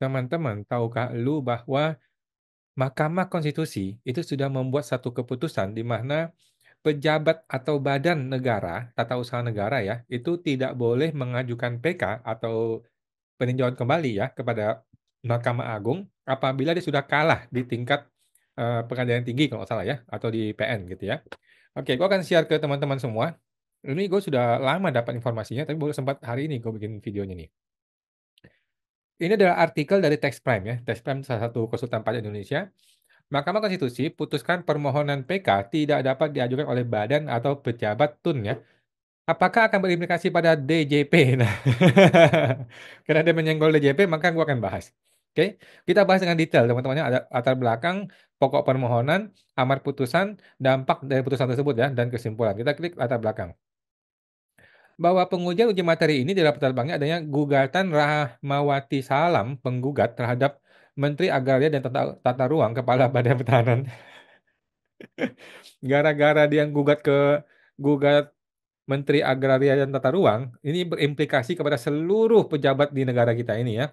Teman-teman, tahukah lu bahwa Mahkamah Konstitusi itu sudah membuat satu keputusan di mana pejabat atau badan negara, tata usaha negara ya, itu tidak boleh mengajukan PK atau peninjauan kembali ya kepada Mahkamah Agung apabila dia sudah kalah di tingkat pengadilan tinggi kalau nggak salah ya, atau di PN gitu ya. Oke, gue akan share ke teman-teman semua. Ini gue sudah lama dapat informasinya, tapi baru sempat hari ini gue bikin videonya nih. Ini adalah artikel dari Tax Prime ya. Tax Prime salah satu konsultan pajak Indonesia. Mahkamah Konstitusi putuskan permohonan PK tidak dapat diajukan oleh badan atau pejabat TUN ya. Apakah akan berimplikasi pada DJP? Nah, karena dia menyenggol DJP, maka gua akan bahas. Oke, kita bahas dengan detail, teman-temannya. Ada latar belakang, pokok permohonan, amar putusan, dampak dari putusan tersebut ya, dan kesimpulan. Kita klik latar belakang. Bahwa pengujian uji materi ini di latar belakangnya adanya gugatan Rahmawati Salam, penggugat terhadap Menteri Agraria dan Tata Ruang, Kepala Badan Pertahanan. Gara-gara dia gugat Menteri Agraria dan Tata Ruang, ini berimplikasi kepada seluruh pejabat di negara kita ini ya.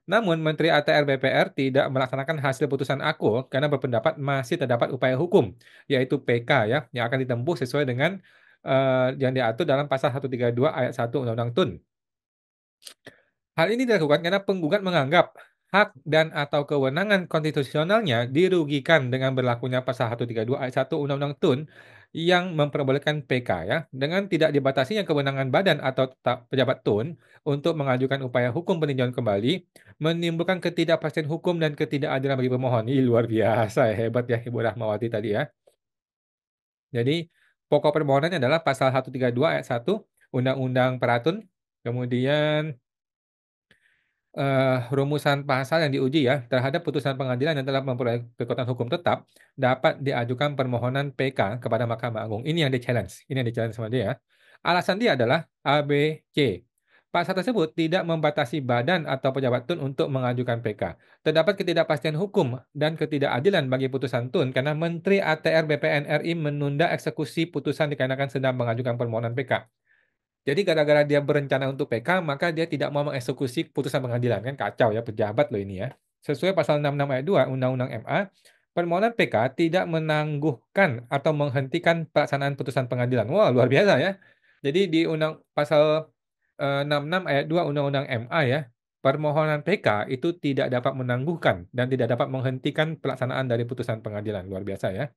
Namun Menteri ATR BPR tidak melaksanakan hasil putusan aku karena berpendapat masih terdapat upaya hukum, yaitu PK ya, yang akan ditempuh sesuai dengan yang diatur dalam pasal 132 ayat 1 Undang-Undang TUN. Hal ini dilakukan karena penggugat menganggap hak dan atau kewenangan konstitusionalnya dirugikan dengan berlakunya pasal 132 ayat 1 Undang-Undang TUN yang memperbolehkan PK ya, dengan tidak dibatasinya kewenangan badan atau pejabat TUN untuk mengajukan upaya hukum peninjauan kembali menimbulkan ketidakpastian hukum dan ketidakadilan bagi pemohon. Ini luar biasa ya, hebat ya Ibu Rahmawati tadi ya. Jadi pokok permohonannya adalah pasal 132 ayat 1 Undang-Undang Peratun, kemudian rumusan pasal yang diuji ya terhadap putusan pengadilan yang telah memperoleh kekuatan hukum tetap dapat diajukan permohonan PK kepada Mahkamah Agung. Ini yang di-challenge. Ini yang di-challenge sama dia. Alasan dia adalah A, B, C. Pasal tersebut tidak membatasi badan atau pejabat TUN untuk mengajukan PK. Terdapat ketidakpastian hukum dan ketidakadilan bagi putusan TUN karena Menteri ATR BPN RI menunda eksekusi putusan dikarenakan sedang mengajukan permohonan PK. Jadi gara-gara dia berencana untuk PK, maka dia tidak mau mengeksekusi putusan pengadilan. Kan kacau ya, pejabat loh ini ya. Sesuai pasal 66 ayat 2 Undang-Undang MA, permohonan PK tidak menangguhkan atau menghentikan pelaksanaan putusan pengadilan. Wah, luar biasa ya. Jadi di pasal 66 ayat 2 Undang-Undang MA ya, permohonan PK itu tidak dapat menangguhkan dan tidak dapat menghentikan pelaksanaan dari putusan pengadilan. Luar biasa ya.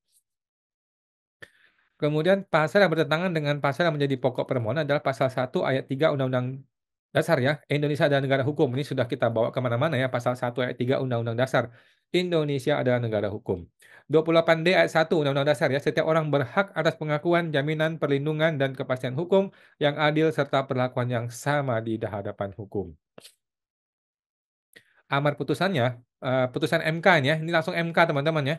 Kemudian pasal yang bertentangan dengan pasal yang menjadi pokok permohonan adalah pasal 1 ayat 3 Undang-Undang Dasar ya. Indonesia adalah negara hukum. Ini sudah kita bawa kemana-mana ya. Pasal 1 ayat 3 Undang-Undang Dasar. Indonesia adalah negara hukum. 28D ayat 1 Undang-Undang Dasar ya. Setiap orang berhak atas pengakuan, jaminan, perlindungan, dan kepastian hukum yang adil serta perlakuan yang sama di hadapan hukum. Amar putusannya, putusan MK ya. Ini langsung MK teman-teman ya.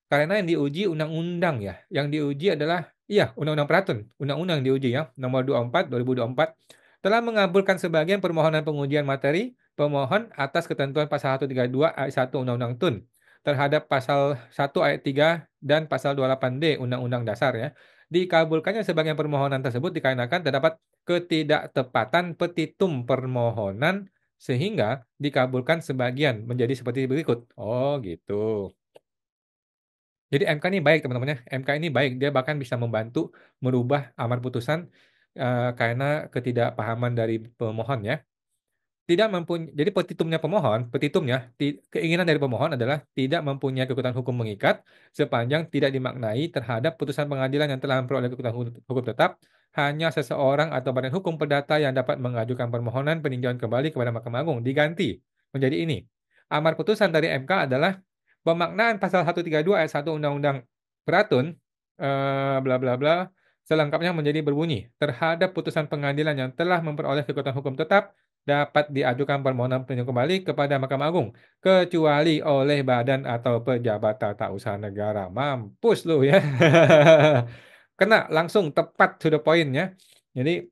Karena yang diuji undang-undang ya. Yang diuji adalah, iya, undang-undang Peratun. Undang-undang yang diuji ya, nomor 24 2024 telah mengabulkan sebagian permohonan pengujian materi pemohon atas ketentuan pasal 132 ayat 1 Undang-Undang TUN terhadap pasal 1 ayat 3 dan pasal 28D Undang-Undang Dasar ya. Dikabulkannya sebagian permohonan tersebut dikarenakan terdapat ketidaktepatan petitum permohonan sehingga dikabulkan sebagian menjadi seperti berikut. Oh, gitu. Jadi MK ini baik teman-teman ya. MK ini baik, dia bahkan bisa membantu merubah amar putusan karena ketidakpahaman dari pemohon ya. Tidak mempunyai, jadi keinginan dari pemohon adalah tidak mempunyai kekuatan hukum mengikat sepanjang tidak dimaknai terhadap putusan pengadilan yang telah memperoleh kekuatan hukum tetap hanya seseorang atau badan hukum perdata yang dapat mengajukan permohonan peninjauan kembali kepada Mahkamah Agung diganti menjadi ini. Amar putusan dari MK adalah pemaknaan pasal 132 ayat 1 Undang-Undang Peratun bla bla bla selengkapnya menjadi berbunyi terhadap putusan pengadilan yang telah memperoleh kekuatan hukum tetap dapat diajukan permohonan peninjauan kembali kepada Mahkamah Agung kecuali oleh badan atau pejabat tata usaha negara. Mampus lu ya. Kena langsung tepat to the point ya. Jadi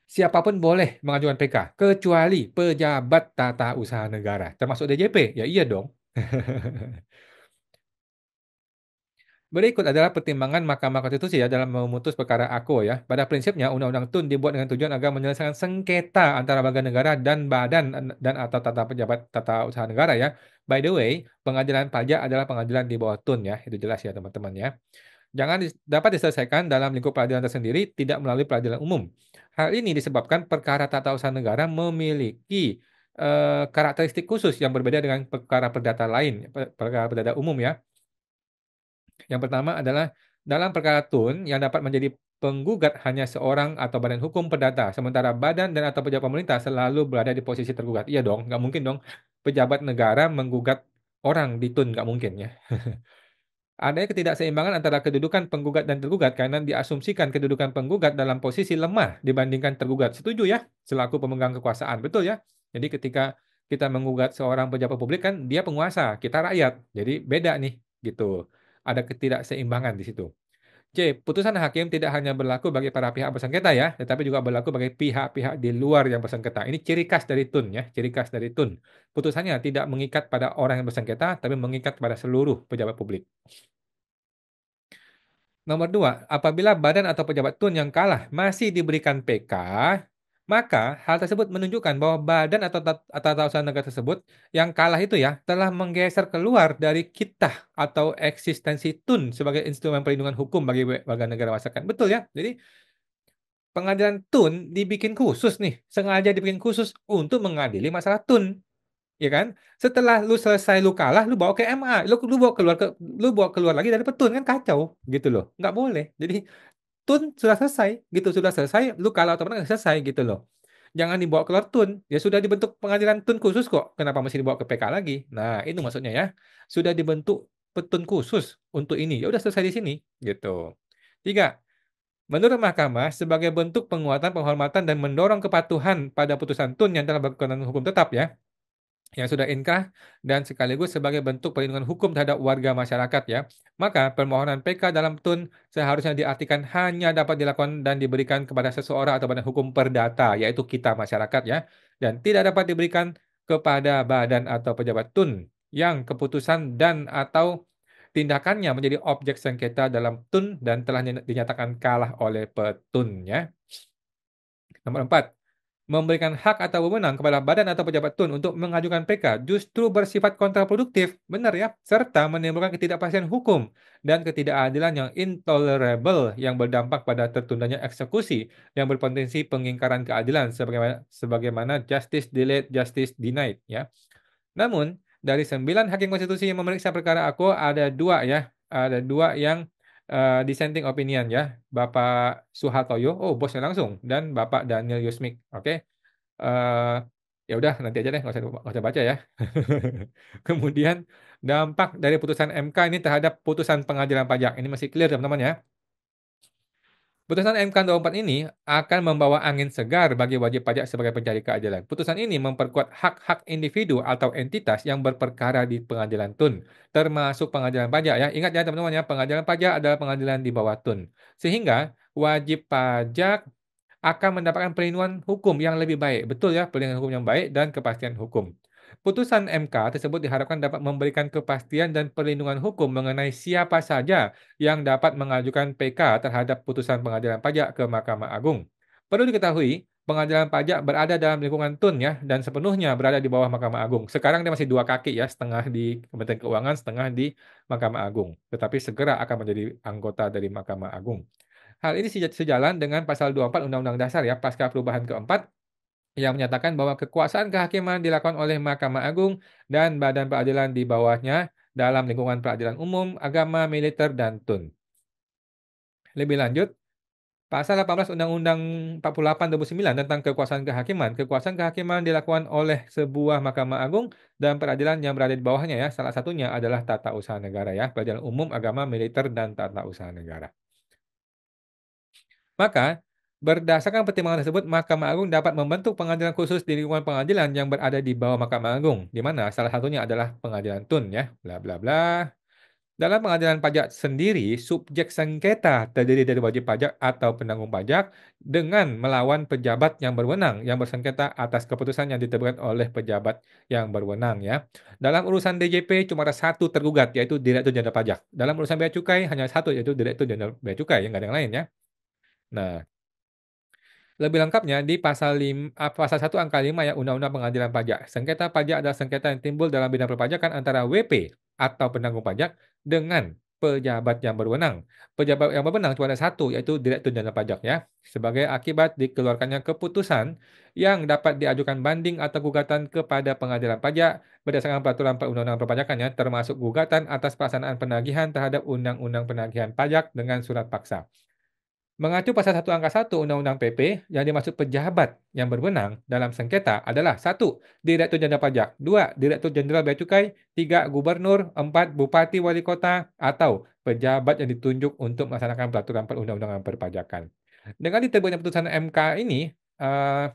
siapapun boleh mengajukan PK kecuali pejabat tata usaha negara termasuk DJP. Ya iya dong. Berikut adalah pertimbangan Mahkamah Konstitusi ya dalam memutus perkara AKO ya. Pada prinsipnya Undang-Undang TUN dibuat dengan tujuan agar menyelesaikan sengketa antara warga negara dan badan dan atau tata pejabat tata usaha negara ya. By the way, pengadilan pajak adalah pengadilan di bawah TUN ya. Itu jelas ya teman-teman ya. Dapat diselesaikan dalam lingkup peradilan tersendiri tidak melalui peradilan umum. Hal ini disebabkan perkara tata usaha negara memiliki karakteristik khusus yang berbeda dengan perkara perdata lain, perkara perdata umum ya. Yang pertama adalah dalam perkara tun yang dapat menjadi penggugat hanya seorang atau badan hukum perdata, sementara badan dan atau pejabat pemerintah selalu berada di posisi tergugat. Iya dong, nggak mungkin dong pejabat negara menggugat orang di tun, nggak mungkin ya. Adanya ketidakseimbangan antara kedudukan penggugat dan tergugat karena diasumsikan kedudukan penggugat dalam posisi lemah dibandingkan tergugat. Setuju ya? Selaku pemegang kekuasaan. Betul ya? Jadi ketika kita menggugat seorang pejabat publik kan dia penguasa, kita rakyat. Jadi beda nih gitu. Ada ketidakseimbangan di situ. C. Putusan hakim tidak hanya berlaku bagi para pihak bersengketa ya, tetapi juga berlaku bagi pihak-pihak di luar yang bersengketa. Ini ciri khas dari TUN ya, ciri khas dari TUN. Putusannya tidak mengikat pada orang yang bersengketa, tapi mengikat pada seluruh pejabat publik. Nomor 2, apabila badan atau pejabat tun yang kalah masih diberikan PK, maka hal tersebut menunjukkan bahwa badan atau tata usaha negara tersebut yang kalah itu ya telah menggeser keluar dari kitah atau eksistensi tun sebagai instrumen perlindungan hukum bagi warga negara masyarakat. Betul ya? Jadi pengadilan tun dibikin khusus nih, sengaja dibikin khusus untuk mengadili masalah tun. Ya kan? Setelah lu selesai lu kalah, lu bawa ke MA, lu bawa keluar lagi dari petun kan kacau gitu loh. Nggak boleh. Jadi tun sudah selesai gitu, sudah selesai, lu kalah atau menang selesai gitu loh. Jangan dibawa keluar tun. Ya sudah dibentuk pengadilan tun khusus kok. Kenapa masih dibawa ke PK lagi? Nah, itu maksudnya ya. Sudah dibentuk petun khusus untuk ini. Ya udah selesai di sini gitu. Tiga, menurut mahkamah, sebagai bentuk penguatan penghormatan dan mendorong kepatuhan pada putusan tun yang telah berkekuatan hukum tetap ya, yang sudah inkrah dan sekaligus sebagai bentuk perlindungan hukum terhadap warga masyarakat ya. Maka permohonan PK dalam tun seharusnya diartikan hanya dapat dilakukan dan diberikan kepada seseorang atau badan hukum perdata, yaitu kita masyarakat ya, dan tidak dapat diberikan kepada badan atau pejabat tun yang keputusan dan atau tindakannya menjadi objek sengketa dalam tun dan telah dinyatakan kalah oleh petun ya. Nomor 4, memberikan hak atau wewenang kepada badan atau pejabat tun untuk mengajukan PK justru bersifat kontraproduktif, benar ya, serta menimbulkan ketidakpastian hukum dan ketidakadilan yang intolerable yang berdampak pada tertundanya eksekusi yang berpotensi pengingkaran keadilan sebagaimana justice delayed, justice denied ya. Namun, dari 9 hakim konstitusi yang memeriksa perkara aku ada dua ya, ada dua yang dissenting opinion ya, Bapak Suhartoyo, oh bosnya langsung, dan Bapak Daniel Yusmik. Oke. Eh, ya udah nanti aja deh nggak usah baca ya. Kemudian dampak dari putusan MK ini terhadap putusan pengadilan pajak ini masih clear teman-teman ya. Putusan MK 24 ini akan membawa angin segar bagi wajib pajak sebagai pencari keadilan. Putusan ini memperkuat hak-hak individu atau entitas yang berperkara di pengadilan TUN, termasuk pengadilan pajak ya. Ingat ya teman-teman ya, pengadilan pajak adalah pengadilan di bawah TUN. Sehingga wajib pajak akan mendapatkan perlindungan hukum yang lebih baik. Betul ya, perlindungan hukum yang baik dan kepastian hukum. Putusan MK tersebut diharapkan dapat memberikan kepastian dan perlindungan hukum mengenai siapa saja yang dapat mengajukan PK terhadap putusan pengadilan pajak ke Mahkamah Agung. Perlu diketahui, pengadilan pajak berada dalam lingkungan TUN ya dan sepenuhnya berada di bawah Mahkamah Agung. Sekarang dia masih dua kaki ya, setengah di Kementerian Keuangan, setengah di Mahkamah Agung. Tetapi segera akan menjadi anggota dari Mahkamah Agung. Hal ini sejalan dengan pasal 24 Undang-Undang Dasar ya, pasca perubahan keempat yang menyatakan bahwa kekuasaan kehakiman dilakukan oleh Mahkamah Agung dan badan peradilan di bawahnya dalam lingkungan peradilan umum, agama, militer, dan TUN. Lebih lanjut, Pasal 18 Undang-Undang 48 2009 tentang kekuasaan kehakiman dilakukan oleh sebuah Mahkamah Agung dan peradilan yang berada di bawahnya ya. Salah satunya adalah tata usaha negara ya, peradilan umum, agama, militer, dan tata usaha negara. Maka, berdasarkan pertimbangan tersebut, Mahkamah Agung dapat membentuk pengadilan khusus di lingkungan pengadilan yang berada di bawah Mahkamah Agung, di mana salah satunya adalah pengadilan TUN ya, bla bla bla. Dalam pengadilan pajak sendiri, subjek sengketa terdiri dari wajib pajak atau penanggung pajak dengan melawan pejabat yang berwenang yang bersengketa atas keputusan yang diterbitkan oleh pejabat yang berwenang ya. Dalam urusan DJP cuma ada satu tergugat yaitu Direktur Jenderal Pajak. Dalam urusan bea cukai hanya satu yaitu Direktur Jenderal Bea Cukai, nggak ada yang lain ya. Nah, lebih lengkapnya di pasal 1 angka 5 ya Undang-Undang Pengadilan Pajak. Sengketa pajak adalah sengketa yang timbul dalam bidang perpajakan antara WP atau penanggung pajak dengan pejabat yang berwenang. Pejabat yang berwenang cuma ada satu, yaitu Direktur Jenderal Pajak ya. Sebagai akibat dikeluarkannya keputusan yang dapat diajukan banding atau gugatan kepada pengadilan pajak berdasarkan peraturan perundang-undangan perpajakan ya, termasuk gugatan atas pelaksanaan penagihan terhadap Undang-Undang Penagihan Pajak dengan surat paksa. Mengacu pasal 1 angka 1 Undang-Undang PP, yang dimaksud pejabat yang berwenang dalam sengketa adalah 1. Direktur Jenderal Pajak, 2. Direktur Jenderal Bea Cukai, 3. Gubernur, 4. Bupati Wali Kota, atau pejabat yang ditunjuk untuk melaksanakan peraturan perundang-undangan perpajakan. Dengan diterbitnya putusan MK ini, eh,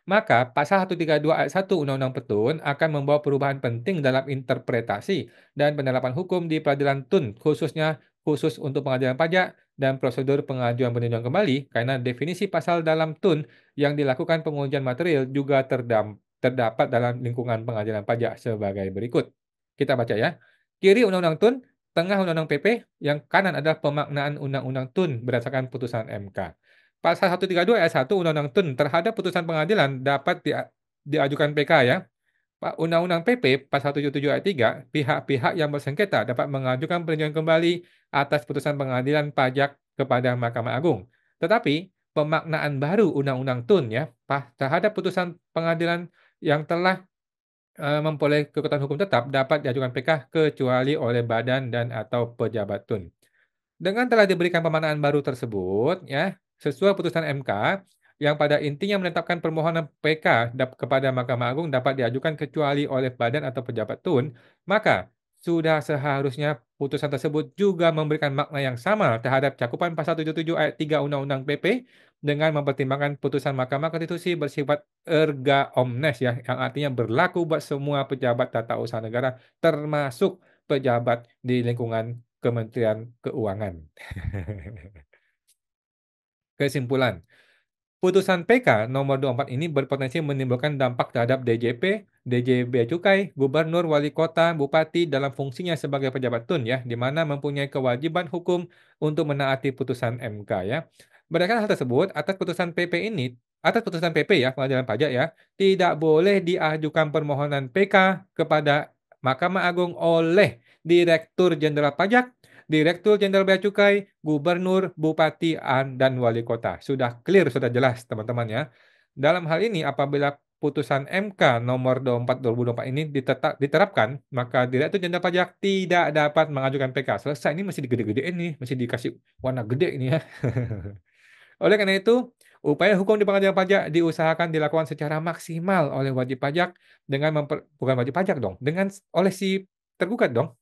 maka pasal 132 ayat 1 Undang-Undang Petun akan membawa perubahan penting dalam interpretasi dan penerapan hukum di peradilan TUN, khususnya khusus untuk pengadilan pajak dan prosedur pengajuan peninjauan kembali, karena definisi pasal dalam TUN yang dilakukan pengujian material juga terdapat dalam lingkungan pengadilan pajak sebagai berikut. Kita baca ya. Kiri Undang-Undang TUN, tengah Undang-Undang PP, yang kanan adalah pemaknaan Undang-Undang TUN berdasarkan putusan MK. Pasal 132 ayat 1 Undang-Undang TUN terhadap putusan pengadilan dapat diajukan PK ya. Undang-Undang PP Pasal 77 ayat 3, pihak-pihak yang bersengketa dapat mengajukan peninjauan kembali atas putusan pengadilan pajak kepada Mahkamah Agung. Tetapi pemaknaan baru Undang-Undang TUN ya terhadap putusan pengadilan yang telah memperoleh kekuatan hukum tetap dapat diajukan PK kecuali oleh badan dan atau pejabat TUN. Dengan telah diberikan pemaknaan baru tersebut, ya, sesuai putusan MK yang pada intinya menetapkan permohonan PK kepada Mahkamah Agung dapat diajukan kecuali oleh badan atau pejabat TUN, maka sudah seharusnya putusan tersebut juga memberikan makna yang sama terhadap cakupan pasal 77 ayat 3 Undang-Undang PP dengan mempertimbangkan putusan Mahkamah Konstitusi bersifat erga omnes ya, yang artinya berlaku buat semua pejabat tata usaha negara termasuk pejabat di lingkungan Kementerian Keuangan. Kesimpulan, putusan PK nomor 24 ini berpotensi menimbulkan dampak terhadap DJP, DJ Bea Cukai, Gubernur, Wali Kota, Bupati dalam fungsinya sebagai pejabat TUN ya, di mana mempunyai kewajiban hukum untuk menaati putusan MK ya. Berdasarkan hal tersebut, atas putusan PP ya, Pengadilan Pajak ya, tidak boleh diajukan permohonan PK kepada Mahkamah Agung oleh Direktur Jenderal Pajak, Direktur Jenderal Bea Cukai, Gubernur, Bupati, dan Wali Kota. Sudah clear, sudah jelas teman-teman ya. Dalam hal ini apabila putusan MK nomor 24 2024 ini diterapkan, maka Direktur Jenderal Pajak tidak dapat mengajukan PK. Selesai, ini masih digede-gedein nih, masih dikasih warna gede ini ya. Oleh karena itu, upaya hukum di pengadilan pajak diusahakan dilakukan secara maksimal oleh wajib pajak bukan wajib pajak dong, oleh si tergugat dong.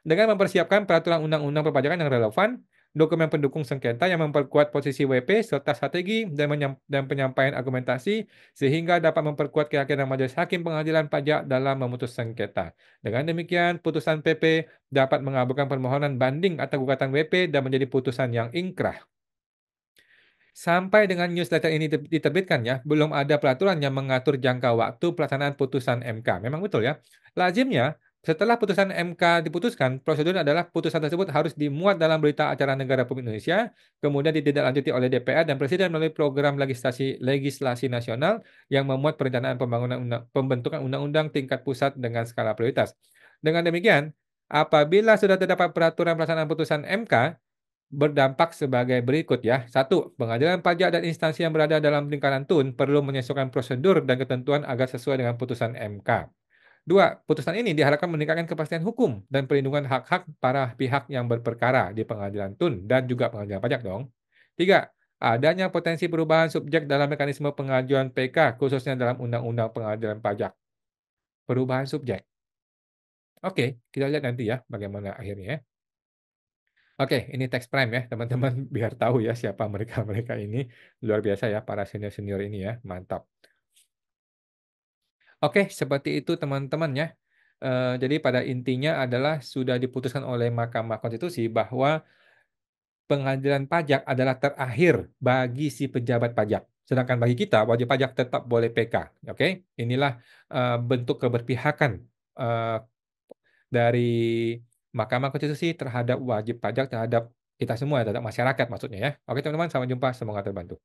Dengan mempersiapkan peraturan undang-undang perpajakan yang relevan, dokumen pendukung sengketa yang memperkuat posisi WP serta strategi dan penyampaian argumentasi sehingga dapat memperkuat keyakinan majelis hakim pengadilan pajak dalam memutus sengketa. Dengan demikian, putusan PP dapat mengabulkan permohonan banding atau gugatan WP dan menjadi putusan yang ingkrah. Sampai dengan newsletter ini diterbitkan ya, belum ada peraturan yang mengatur jangka waktu pelaksanaan putusan MK. Memang betul ya. Lazimnya, setelah putusan MK diputuskan, prosedur adalah putusan tersebut harus dimuat dalam berita acara negara Republik Indonesia, kemudian ditindaklanjuti oleh DPR dan Presiden melalui program legislasi nasional yang memuat perencanaan pembentukan undang-undang tingkat pusat dengan skala prioritas. Dengan demikian, apabila sudah terdapat peraturan pelaksanaan putusan MK, berdampak sebagai berikut ya. 1. Pengadilan pajak dan instansi yang berada dalam lingkaran TUN perlu menyesuaikan prosedur dan ketentuan agar sesuai dengan putusan MK. 2. Putusan ini diharapkan meningkatkan kepastian hukum dan perlindungan hak-hak para pihak yang berperkara di pengadilan TUN dan juga pengadilan pajak dong. 3. Adanya potensi perubahan subjek dalam mekanisme pengajuan PK khususnya dalam Undang-Undang Pengadilan Pajak. Perubahan subjek. Oke, kita lihat nanti ya bagaimana akhirnya ya. Oke, ini Tax Prime ya, teman-teman biar tahu ya siapa mereka-mereka ini. Luar biasa ya para senior-senior ini ya, mantap. Oke, seperti itu teman-teman ya. Jadi pada intinya adalah sudah diputuskan oleh Mahkamah Konstitusi bahwa pengadilan pajak adalah terakhir bagi si pejabat pajak. Sedangkan bagi kita, wajib pajak tetap boleh PK, oke? Inilah, bentuk keberpihakan, eee, dari Mahkamah Konstitusi terhadap wajib pajak terhadap kita semua, terhadap masyarakat maksudnya ya. Oke teman-teman, sampai jumpa, semoga terbantu.